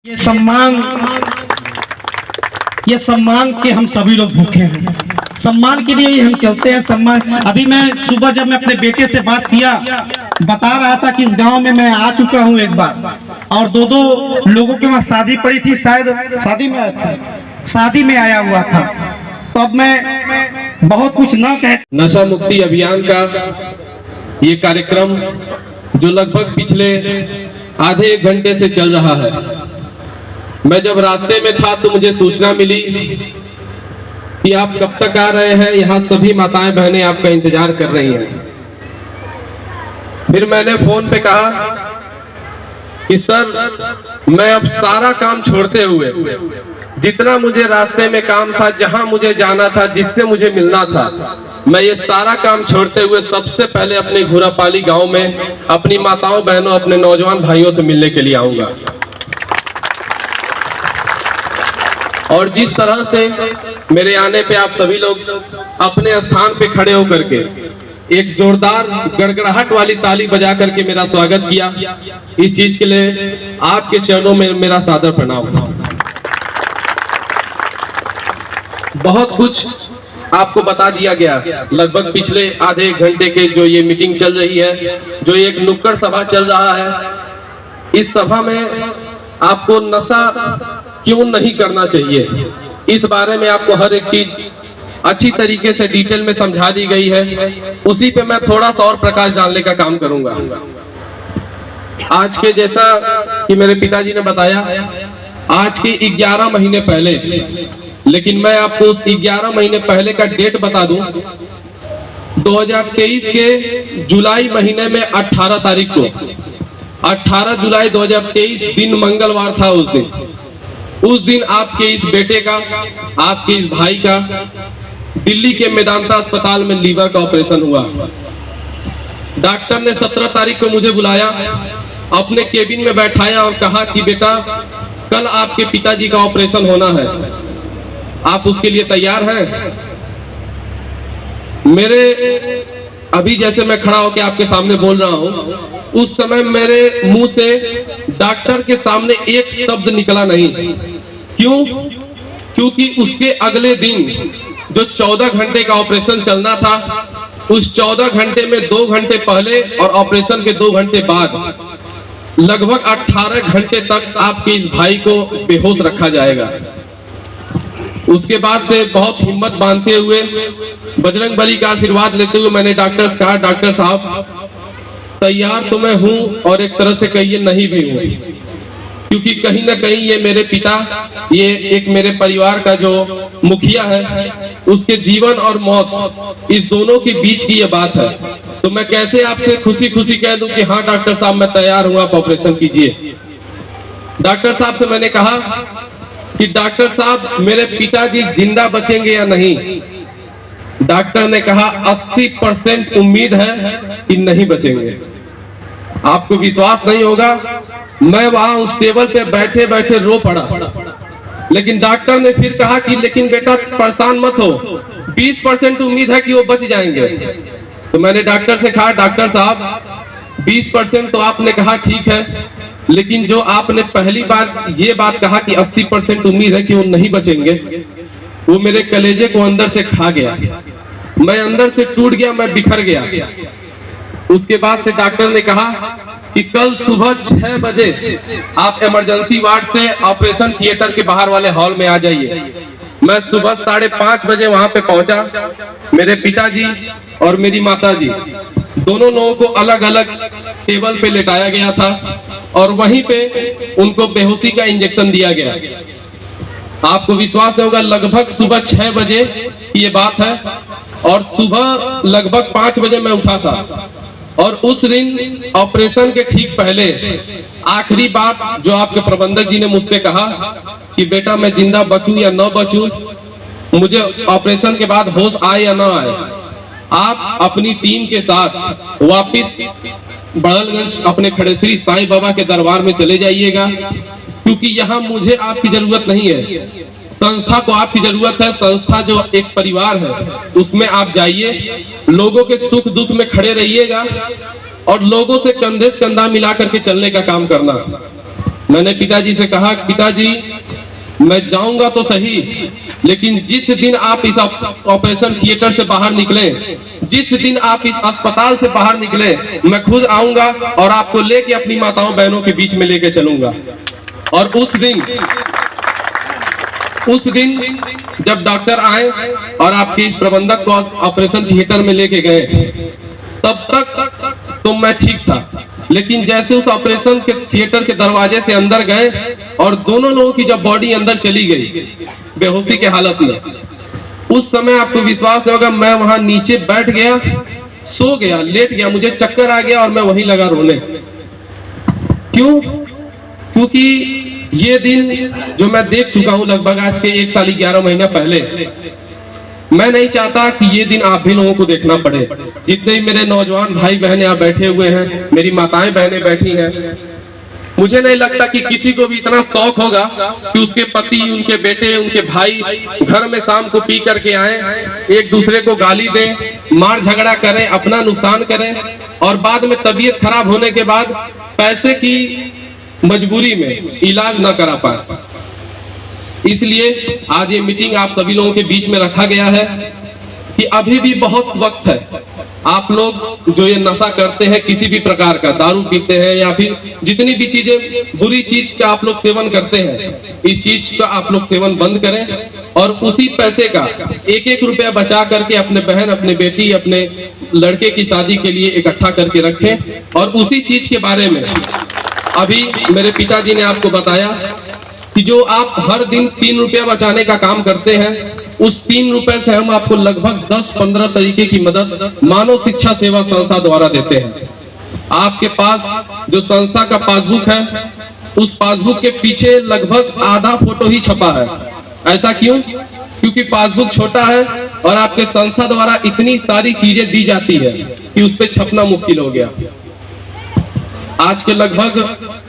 ये सम्मान के हम सभी लोग भूखे हैं। सम्मान के लिए ही हम चलते हैं। सम्मान। अभी मैं सुबह जब मैं अपने बेटे से बात किया, बता रहा था कि इस गांव में मैं आ चुका हूं एक बार, और दो लोगों के वहां शादी पड़ी थी, शायद शादी में आया हुआ था। तो अब मैं बहुत कुछ न कह। नशा मुक्ति अभियान का ये कार्यक्रम जो लगभग पिछले आधे एक घंटे से चल रहा है, मैं जब रास्ते में था तो मुझे सूचना मिली कि आप कब तक आ रहे हैं, यहाँ सभी माताएं बहनें आपका इंतजार कर रही हैं। फिर मैंने फोन पे कहा कि सर, मैं अब सारा काम छोड़ते हुए जितना मुझे रास्ते में काम था, जहां मुझे जाना था, जिससे मुझे मिलना था, मैं ये सारा काम छोड़ते हुए सबसे पहले अपने घुरापाली गांव में अपनी माताओं बहनों, अपने नौजवान भाइयों से मिलने के लिए आऊंगा। और जिस तरह से मेरे आने पे आप सभी लोग अपने स्थान पे खड़े होकर के एक जोरदार गड़गड़ाहट वाली ताली बजा करके मेरा स्वागत किया, इस चीज के लिए आपके चरणों में मेरा सादर प्रणाम। बहुत कुछ आपको बता दिया गया लगभग पिछले आधे एक घंटे के जो ये मीटिंग चल रही है, जो एक नुक्कड़ सभा चल रहा है। इस सभा में आपको नशा क्यों नहीं करना चाहिए, इस बारे में आपको हर एक चीज अच्छी तरीके से डिटेल में समझा दी गई है। उसी पे मैं थोड़ा सा और प्रकाश डालने का काम करूंगा। आज के जैसा कि मेरे पिताजी ने बताया, आज के 11 महीने पहले, लेकिन मैं आपको उस 11 महीने पहले का डेट बता दूं। 2023 के जुलाई महीने में 18 तारीख को, 18 जुलाई 2023 दिन मंगलवार था। उस दिन आपके इस बेटे का, आपके इस भाई का दिल्ली के मेदांता अस्पताल में लीवर का ऑपरेशन हुआ। डॉक्टर ने 17 तारीख को मुझे बुलाया, अपने केबिन में बैठाया और कहा कि बेटा, कल आपके पिताजी का ऑपरेशन होना है, आप उसके लिए तैयार हैं? मेरे अभी जैसे मैं खड़ा होकर आपके सामने बोल रहा हूं, उस समय मेरे मुंह से डॉक्टर के सामने एक शब्द निकला नहीं। क्यों? क्योंकि उसके अगले दिन जो 14 घंटे का ऑपरेशन चलना था, उस 14 घंटे में 2 घंटे पहले और ऑपरेशन के 2 घंटे बाद लगभग 18 घंटे तक आपके इस भाई को बेहोश रखा जाएगा। उसके बाद से बहुत हिम्मत बांधते हुए, बजरंग बली का आशीर्वाद लेते हुए मैंने डॉक्टर से कहा, डॉक्टर साहब, तैयार तो मैं हूं और एक तरह से कहिए नहीं भी हूं, क्योंकि कहीं ना कहीं ये मेरे पिता, ये एक मेरे परिवार का जो मुखिया है, उसके जीवन और मौत, इस दोनों के बीच की ये बात है। तो मैं कैसे आपसे खुशी खुशी कह दूं कि हाँ डॉक्टर साहब, मैं तैयार हूं, आप ऑपरेशन कीजिए। डॉक्टर साहब से मैंने कहा कि डॉक्टर साहब, मेरे पिताजी जिंदा बचेंगे या नहीं? डॉक्टर ने कहा 80% उम्मीद है कि नहीं बचेंगे। आपको विश्वास नहीं होगा, मैं वहां उस टेबल पे बैठे बैठे रो पड़ा। लेकिन डॉक्टर ने फिर कहा कि लेकिन बेटा परेशान मत हो, 20% उम्मीद है कि वो बच जाएंगे। तो मैंने डॉक्टर से कहा, डॉक्टर साहब 20% तो आपने कहा ठीक है, लेकिन जो आपने पहली बार ये बात कहा कि 80% उम्मीद है कि वो नहीं बचेंगे, वो मेरे कलेजे को अंदर से खा गया। मैं अंदर से टूट गया, मैं बिखर गया। उसके बाद से डॉक्टर ने कहा कि कल सुबह 6 बजे आप इमरजेंसी वार्ड से ऑपरेशन थिएटर के बाहर वाले हॉल में आ जाइए। मैं सुबह 5:30 बजे वहां पे पहुंचा। मेरे पिताजी और मेरी माताजी दोनों लोगों को अलग अलग टेबल पे लेटाया गया था और वहीं पे उनको बेहोशी का इंजेक्शन दिया गया। आपको विश्वास नहीं होगा, लगभग सुबह 6 बजे की ये बात है और सुबह लगभग 5 बजे मैं उठा था। और उस दिन ऑपरेशन के ठीक पहले आखिरी बात जो आपके प्रबंधक जी ने मुझसे कहा कि बेटा, मैं जिंदा बचूं या न बचूं, मुझे ऑपरेशन के बाद होश आए या न आए, आप अपनी टीम के साथ वापिस बड़लगंज अपने खड़े श्री साईं बाबा के दरबार में चले जाइएगा, क्योंकि यहाँ मुझे आपकी जरूरत नहीं है, संस्था को आपकी जरूरत है। संस्था जो एक परिवार है, उसमें आप जाइए, लोगों के सुख दुख में खड़े रहिएगा और लोगों से कंधे से कंधा मिला करके चलने का काम करना। मैंने पिताजी से कहा, पिताजी मैं जाऊंगा तो सही, लेकिन जिस दिन आप इस ऑपरेशन थिएटर से बाहर निकले, जिस दिन आप इस अस्पताल से बाहर निकले, मैं खुद आऊंगा और आपको लेके अपनी माताओं बहनों के बीच में लेके चलूंगा। और उस दिन जब डॉक्टर आए और आपके इस प्रबंधक को ऑपरेशन थिएटर में लेके गए, तब तक तो मैं ठीक था, लेकिन जैसे उस ऑपरेशन के थिएटर के दरवाजे से अंदर गए और दोनों लोगों की जब बॉडी अंदर चली गई बेहोशी के हालत में, उस समय आपको विश्वास नहीं होगा, मैं वहां नीचे बैठ गया, सो गया, लेट गया, मुझे चक्कर आ गया और मैं वहीं लगा रोने। क्यों? क्योंकि ये दिन जो मैं देख चुका हूं लगभग आज के 1 साल 11 महीना पहले, मैं नहीं चाहता कि ये दिन आप भी लोगों को देखना पड़े। जितने ही मेरे नौजवान भाई बहन यहाँ बैठे हुए हैं, मेरी माताएं बहनें बैठी हैं, मुझे नहीं लगता कि किसी को भी इतना शौक होगा कि उसके पति, उनके बेटे, उनके भाई घर में शाम को पी करके आए, एक दूसरे को गाली दें, मार झगड़ा करें, अपना नुकसान करें और बाद में तबीयत खराब होने के बाद पैसे की मजबूरी में इलाज ना करा पाए। इसलिए आज ये मीटिंग आप सभी लोगों के बीच में रखा गया है कि अभी भी बहुत वक्त है। आप लोग जो ये नशा करते हैं, किसी भी प्रकार का दारू पीते हैं या फिर जितनी भी चीजें बुरी चीज का आप लोग सेवन करते हैं, इस चीज का आप लोग सेवन बंद करें और उसी पैसे का 1-1 रुपया बचा करके अपने बहन, अपने बेटी, अपने लड़के की शादी के लिए इकट्ठा करके रखें। और उसी चीज के बारे में अभी मेरे पिताजी ने आपको बताया कि जो आप हर दिन 3 रुपया बचाने का काम करते हैं, उस 3 रुपए से हम आपको लगभग 10-15 तरीके की मदद मानव शिक्षा सेवा संस्था द्वारा देते हैं। आपके पास जो संस्था का पासबुक है, उस पासबुक के पीछे लगभग आधा फोटो ही छपा है। ऐसा क्यों? क्योंकि पासबुक छोटा है और आपके संस्था द्वारा इतनी सारी चीजें दी जाती है कि उस पर छपना मुश्किल हो गया। आज के लगभग